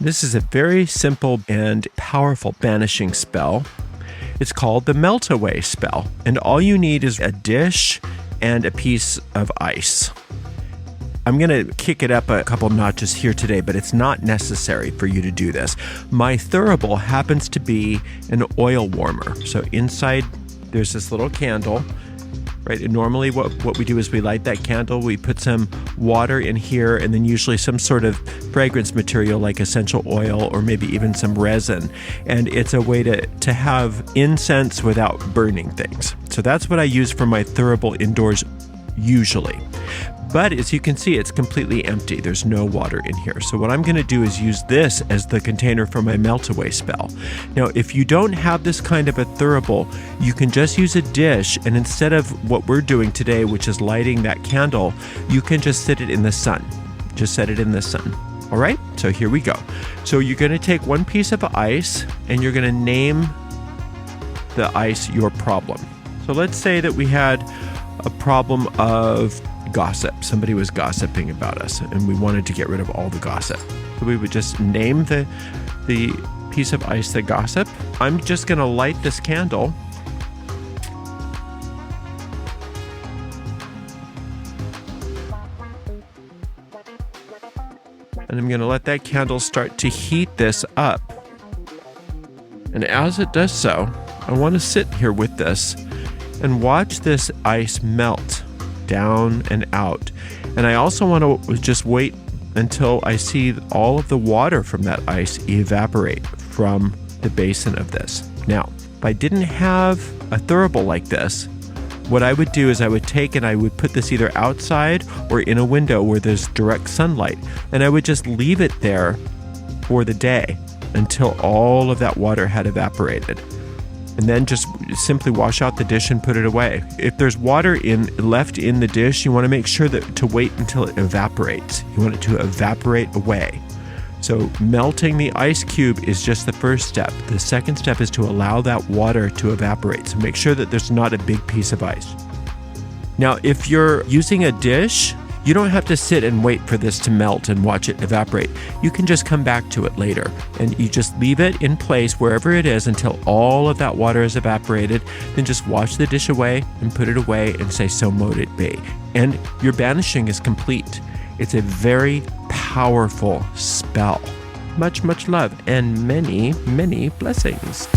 This is a very simple and powerful banishing spell. It's called the Melt Away spell, and all you need is a dish and a piece of ice. I'm going to kick it up a couple notches here today, but it's not necessary for you to do this. My thurible happens to be an oil warmer. So inside there's this little candle, right? And normally what we do is we light that candle, we put some water in here, and then usually some sort of fragrance material like essential oil or maybe even some resin. And it's a way to have incense without burning things. So that's what I use for my thurible indoors usually. But as you can see, it's completely empty. There's no water in here. So what I'm going to do is use this as the container for my melt away spell. Now, if you don't have this kind of a thurible, you can just use a dish, and instead of what we're doing today, which is lighting that candle, you can just sit it in the sun. Just set it in the sun. All right, so here we go. So you're going to take one piece of ice, and you're going to name the ice your problem. So let's say that we had a problem of gossip. Somebody was gossiping about us and we wanted to get rid of all the gossip. So we would just name the piece of ice the gossip. I'm just going to light this candle. And I'm going to let that candle start to heat this up. And as it does so, I want to sit here with this and watch this ice melt down and out. And I also want to just wait until I see all of the water from that ice evaporate from the basin of this. Now, if I didn't have a thurible like this, what I would do is I would take and I would put this either outside or in a window where there's direct sunlight, and I would just leave it there for the day until all of that water had evaporated. And then just simply wash out the dish and put it away. If there's water left in the dish, you want to make sure to wait until it evaporates. You want it to evaporate away. So melting the ice cube is just the first step. The second step is to allow that water to evaporate. So make sure that there's not a big piece of ice. Now, if you're using a dish, you don't have to sit and wait for this to melt and watch it evaporate. You can just come back to it later, and you just leave it in place wherever it is until all of that water is evaporated. Then just wash the dish away and put it away and say, "So mote it be." And your banishing is complete. It's a very powerful spell. Much, much love and many, many blessings.